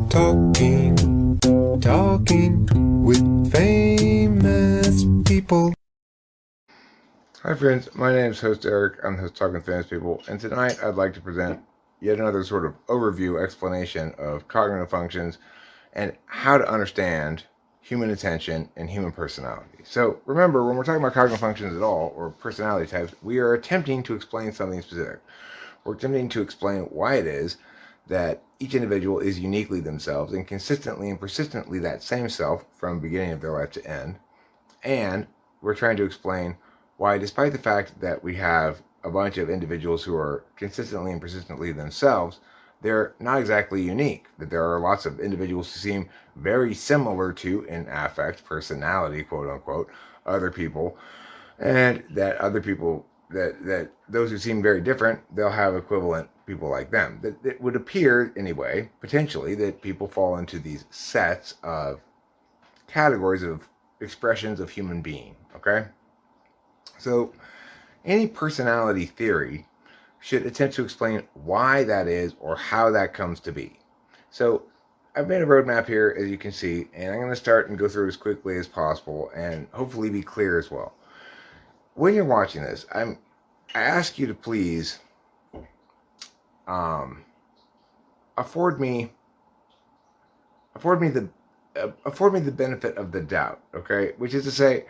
Talking with famous people. Hi friends, my name is host Eric. I'm the host Talking with Famous People, and tonight I'd like to present yet another sort of overview explanation of cognitive functions and how to understand human attention and human personality. So remember, when we're talking about cognitive functions at all, or personality types, we are attempting to explain something specific. We're attempting to explain why it is that each individual is uniquely themselves and consistently and persistently that same self from beginning of their life to end. And we're trying to explain why, despite the fact that we have a bunch of individuals who are consistently and persistently themselves, they're not exactly unique. That there are lots of individuals who seem very similar to, in affect, personality, quote unquote, other people, and that other people, that those who seem very different, they'll have equivalent people like them. That it would appear, anyway, potentially, that people fall into these sets of categories of expressions of human being, okay? So any personality theory should attempt to explain why that is or how that comes to be. So I've made a roadmap here, as you can see, and I'm going to start and go through it as quickly as possible and hopefully be clear as well. When you're watching this, I ask you to please afford me the benefit of the doubt, okay? Which is to say,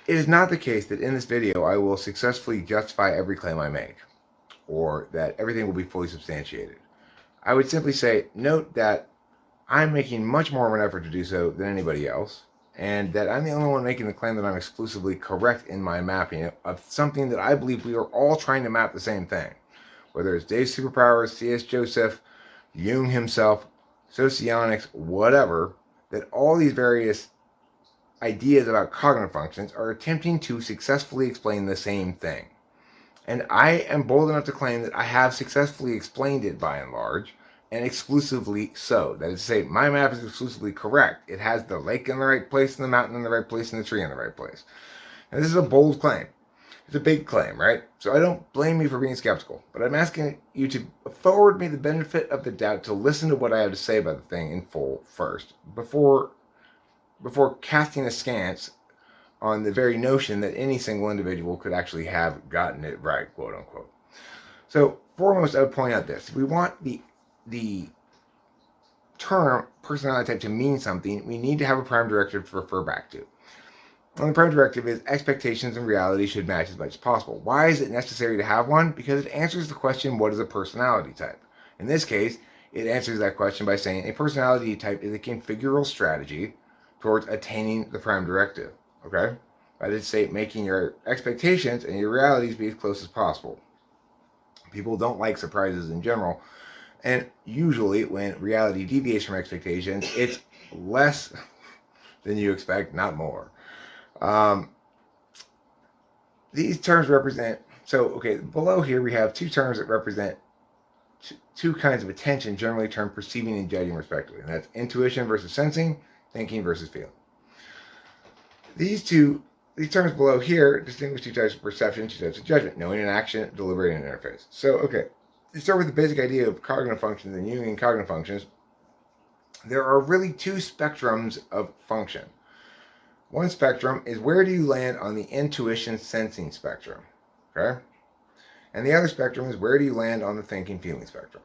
it is not the case that in this video I will successfully justify every claim I make, or that everything will be fully substantiated. I would simply say, note that I'm making much more of an effort to do so than anybody else, and that I'm the only one making the claim that I'm exclusively correct in my mapping of something that I believe we are all trying to map the same thing. Whether it's Dave's Superpowers, C.S. Joseph, Jung himself, socionics, whatever, that all these various ideas about cognitive functions are attempting to successfully explain the same thing. And I am bold enough to claim that I have successfully explained it by and large, and exclusively so. That is to say, my map is exclusively correct. It has the lake in the right place, and the mountain in the right place, and the tree in the right place. And this is a bold claim. It's a big claim, right? So I don't blame you for being skeptical, but I'm asking you to forward me the benefit of the doubt to listen to what I have to say about the thing in full first, before casting askance on the very notion that any single individual could actually have gotten it right, quote unquote. So foremost, I would point out this. If we want the term personality type to mean something, we need to have a prime directive to refer back to. And the prime directive is expectations and reality should match as much as possible. Why is it necessary to have one? Because it answers the question, what is a personality type? In this case, it answers that question by saying a personality type is a configural strategy towards attaining the prime directive, okay? That is to say, making your expectations and your realities be as close as possible. People don't like surprises in general, and usually when reality deviates from expectations, it's less than you expect, not more. These terms represent, below here we have two terms that represent two kinds of attention, generally termed perceiving and judging respectively, and that's intuition versus sensing, thinking versus feeling. These terms below here distinguish two types of perception, two types of judgment, knowing and action, deliberating and interface. So, okay, you start with the basic idea of cognitive functions and Jungian cognitive functions. There are really two spectrums of function. One spectrum is where do you land on the intuition sensing spectrum, okay? And the other spectrum is where do you land on the thinking feeling spectrum.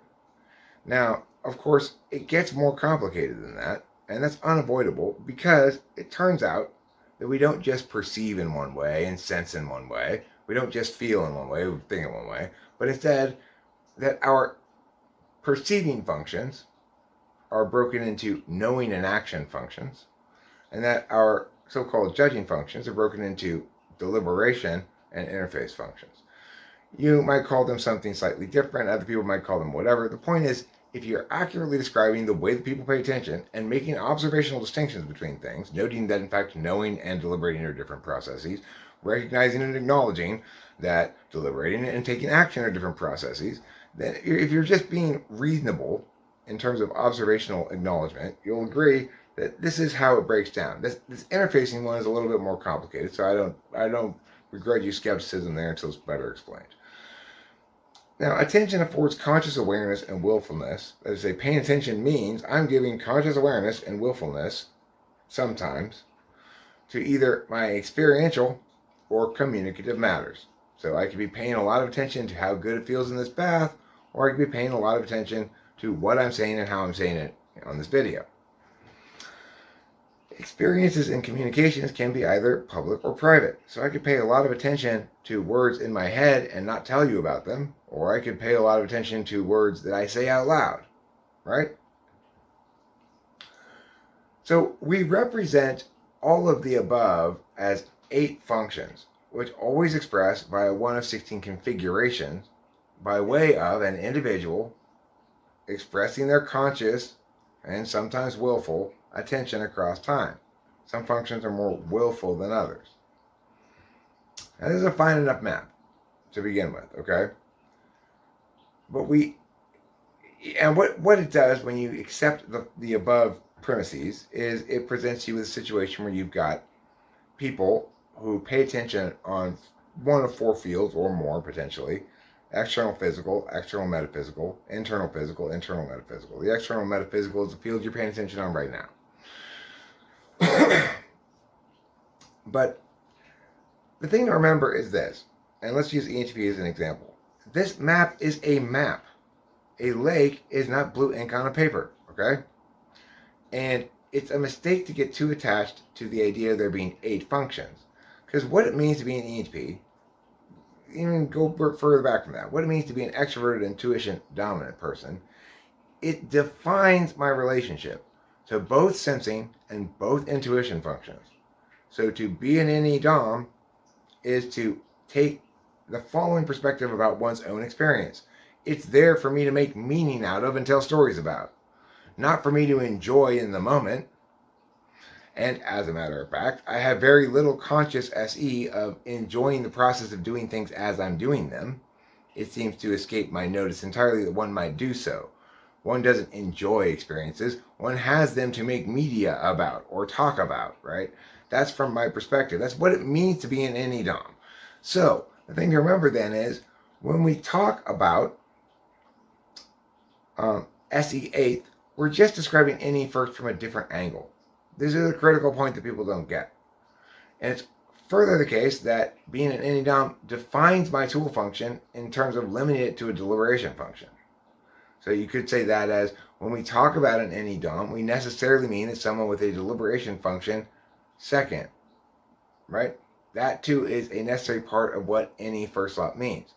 Now, of course, it gets more complicated than that, and that's unavoidable because it turns out that we don't just perceive in one way and sense in one way. We don't just feel in one way, we think in one way, but instead that our perceiving functions are broken into knowing and action functions, and that our so-called judging functions are broken into deliberation and interface functions. You might call them something slightly different, other people might call them whatever. The point is, if you're accurately describing the way that people pay attention and making observational distinctions between things, noting that in fact knowing and deliberating are different processes, recognizing and acknowledging that deliberating and taking action are different processes, then if you're just being reasonable in terms of observational acknowledgement, you'll agree that this is how it breaks down. This interfacing one is a little bit more complicated, so I don't begrudge you skepticism there until it's better explained. Now, attention affords conscious awareness and willfulness. As I say, paying attention means I'm giving conscious awareness and willfulness, sometimes, to either my experiential or communicative matters. So I could be paying a lot of attention to how good it feels in this bath, or I could be paying a lot of attention to what I'm saying and how I'm saying it on this video. Experiences and communications can be either public or private. So I could pay a lot of attention to words in my head and not tell you about them, or I could pay a lot of attention to words that I say out loud, right? So we represent all of the above as 8 functions, which always express via one of 16 configurations by way of an individual expressing their conscious and sometimes willful attention across time. Some functions are more willful than others. Now, this is a fine enough map to begin with, okay? But what it does when you accept the above premises is it presents you with a situation where you've got people who pay attention on one of 4 fields or more, potentially: external physical, external metaphysical, internal physical, internal metaphysical. The external metaphysical is the field you're paying attention on right now. But the thing to remember is this, and let's use ENTP as an example. This map is a map. A lake is not blue ink on a paper, okay? And it's a mistake to get too attached to the idea of there being 8 functions. Because what it means to be an ENTP, even go further back from that, what it means to be an extroverted, intuition, dominant person, it defines my relationship to both sensing and both intuition functions. So to be an NE Dom is to take the following perspective about one's own experience. It's there for me to make meaning out of and tell stories about, not for me to enjoy in the moment. And as a matter of fact, I have very little conscious SE of enjoying the process of doing things as I'm doing them. It seems to escape my notice entirely that one might do so. One doesn't enjoy experiences. One has them to make media about or talk about, right? That's from my perspective. That's what it means to be an NE Dom. So the thing to remember then is when we talk about SE 8th, we're just describing NE first from a different angle. This is a critical point that people don't get. And it's further the case that being an NE Dom defines my tool function in terms of limiting it to a deliberation function. So you could say that as when we talk about an NE Dom, we necessarily mean it's someone with a deliberation function second, right? That too is a necessary part of what NE first slot means.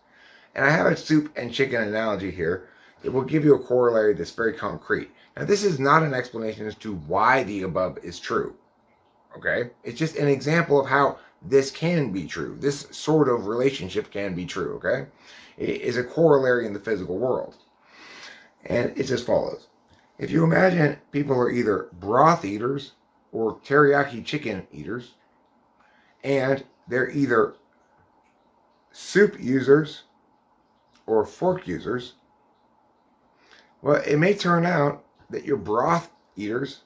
And I have a soup and chicken analogy here that will give you a corollary that's very concrete. Now, this is not an explanation as to why the above is true, okay? It's just an example of how this can be true. This sort of relationship can be true, okay? It is a corollary in the physical world. And it's as follows. If you imagine people are either broth eaters or teriyaki chicken eaters, and they're either soup users or fork users, well, it may turn out that your broth eaters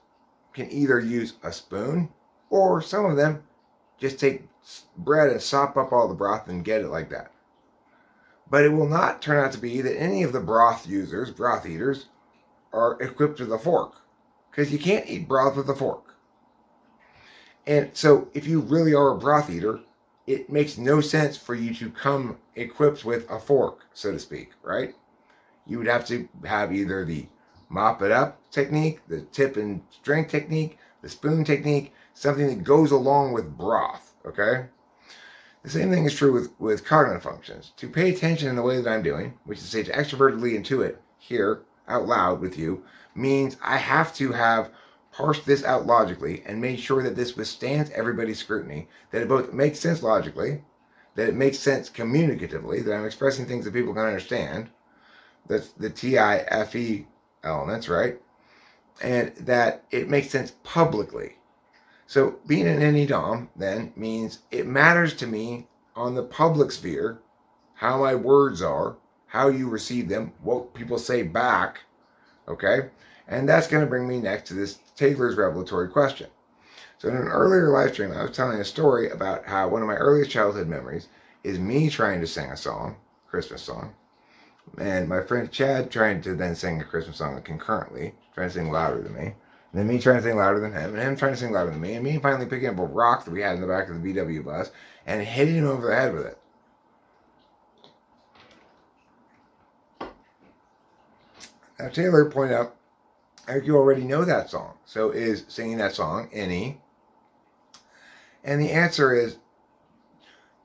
can either use a spoon, or some of them just take bread and sop up all the broth and get it like that. But it will not turn out to be that any of the broth eaters, are equipped with a fork, because you can't eat broth with a fork. And so if you really are a broth eater, it makes no sense for you to come equipped with a fork, so to speak, right? You would have to have either the mop it up technique, the tip and drink technique, the spoon technique, something that goes along with broth, okay? The same thing is true with cognitive functions. To pay attention in the way that I'm doing, which is to say to extrovertedly intuit here out loud with you, means I have to have parsed this out logically and made sure that this withstands everybody's scrutiny, that it both makes sense logically, that it makes sense communicatively, that I'm expressing things that people can understand. That's the TIFE elements, right? And that it makes sense publicly. So being an NE Dom then means it matters to me on the public sphere how my words are, how you receive them, what people say back, okay? And that's going to bring me next to this Taylor's revelatory question. So in an earlier live stream, I was telling a story about how one of my earliest childhood memories is me trying to sing a song, Christmas song, And my friend Chad trying to then sing a Christmas song concurrently, trying to sing louder than me. And then me trying to sing louder than him, and him trying to sing louder than me, and me finally picking up a rock that we had in the back of the VW bus and hitting him over the head with it. Now Taylor pointed out, Eric, you already know that song. So is singing that song any? And the answer is,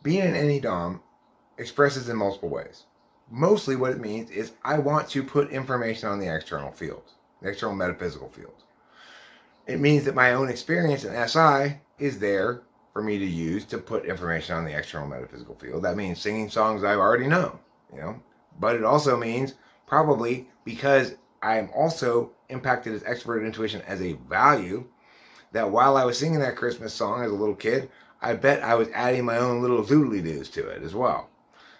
being an any dom expresses in multiple ways. Mostly what it means is I want to put information on the external field, the external metaphysical field. It means that my own experience in SI is there for me to use to put information on the external metaphysical field. That means singing songs I've already known, But it also means, probably because I am also impacted as extroverted intuition as a value, that while I was singing that Christmas song as a little kid, I bet I was adding my own little doodly-doos to it as well.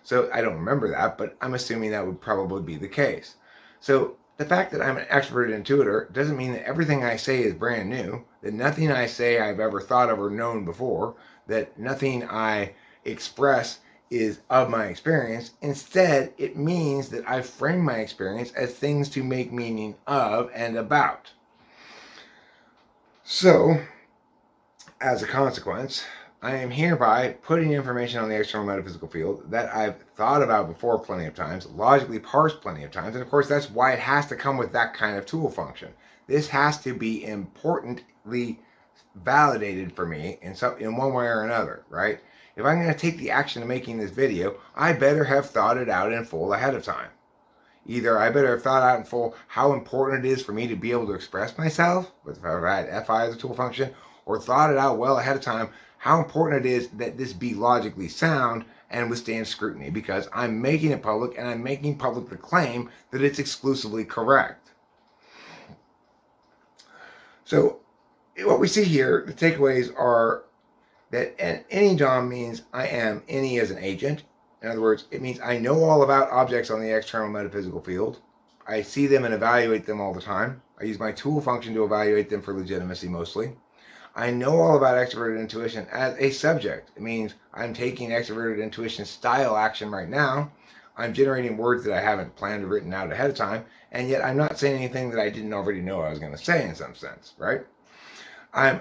So I don't remember that, but I'm assuming that would probably be the case. So the fact that I'm an extroverted intuitor doesn't mean that everything I say is brand new, that nothing I say I've ever thought of or known before, that nothing I express is of my experience. Instead, it means that I frame my experience as things to make meaning of and about. So, as a consequence, I am hereby putting information on the external metaphysical field that I've thought about before plenty of times, logically parsed plenty of times, and of course that's why it has to come with that kind of tool function. This has to be importantly validated for me in one way or another, right? If I'm going to take the action of making this video, I better have thought it out in full ahead of time. Either I better have thought out in full how important it is for me to be able to express myself, if I had FI as a tool function, or thought it out well ahead of time how important it is that this be logically sound and withstand scrutiny, because I'm making it public and I'm making public the claim that it's exclusively correct. So what we see here, the takeaways are that any dom means I am any as an agent. In other words, it means I know all about objects on the external metaphysical field. I see them and evaluate them all the time. I use my tool function to evaluate them for legitimacy mostly. I know all about extroverted intuition as a subject. It means I'm taking extroverted intuition style action right now. I'm generating words that I haven't planned or written out ahead of time, and yet I'm not saying anything that I didn't already know I was going to say in some sense, right? I'm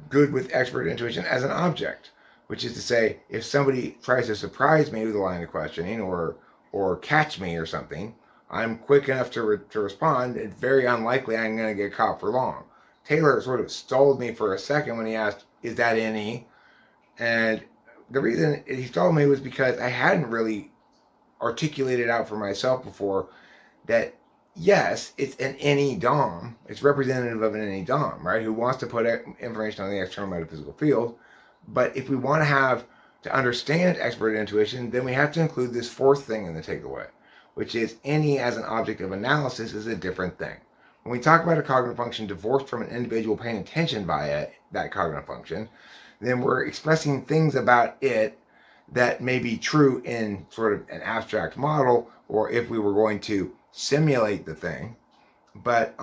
good with extroverted intuition as an object, which is to say, if somebody tries to surprise me with a line of questioning or catch me or something, I'm quick enough to respond. It's very unlikely I'm going to get caught for long. Taylor sort of stalled me for a second when he asked, is that any? And the reason he stalled me was because I hadn't really articulated out for myself before that, yes, it's an any dom. It's representative of an any dom, right? Who wants to put information on the external metaphysical field. But if we want to understand extroverted intuition, then we have to include this fourth thing in the takeaway, which is any as an object of analysis is a different thing. When we talk about a cognitive function divorced from an individual paying attention via that cognitive function, then we're expressing things about it that may be true in sort of an abstract model, or if we were going to simulate the thing, but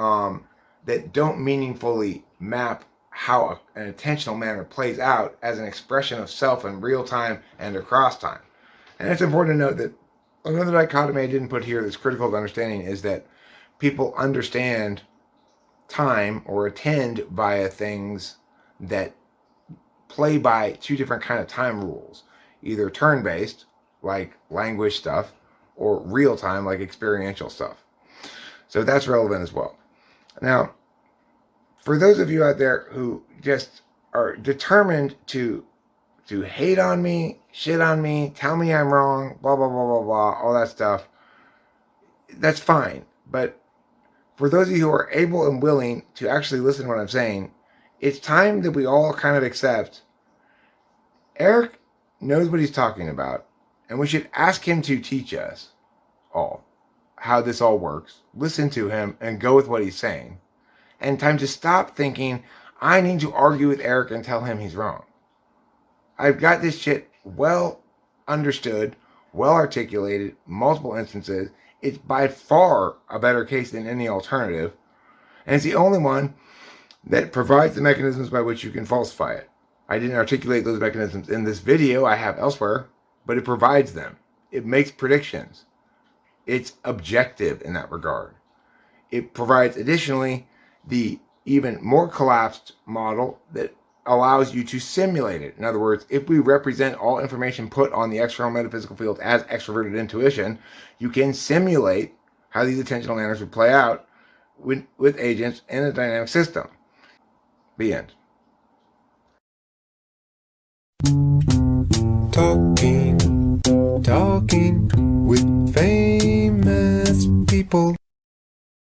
that don't meaningfully map how an attentional manner plays out as an expression of self in real time and across time. And it's important to note that another dichotomy I didn't put here that's critical of understanding is that people understand time or attend via things that play by two different kind of time rules, either turn-based, like language stuff, or real-time, like experiential stuff. So that's relevant as well. Now, for those of you out there who just are determined to hate on me, shit on me, tell me I'm wrong, blah, blah, blah, blah, blah, all that stuff, that's fine. But for those of you who are able and willing to actually listen to what I'm saying, it's time that we all kind of accept Eric knows what he's talking about, and we should ask him to teach us all how this all works, listen to him, and go with what he's saying. And time to stop thinking, I need to argue with Eric and tell him he's wrong. I've got this shit well understood, well articulated, multiple instances. It's by far a better case than any alternative. And it's the only one that provides the mechanisms by which you can falsify it. I didn't articulate those mechanisms in this video. I have elsewhere, but it provides them. It makes predictions. It's objective in that regard. It provides additionally the even more collapsed model that allows you to simulate it. In other words, if we represent all information put on the external metaphysical field as extroverted intuition, you can simulate how these attentional manners would play out with agents in a dynamic system. The end. Talking with famous people.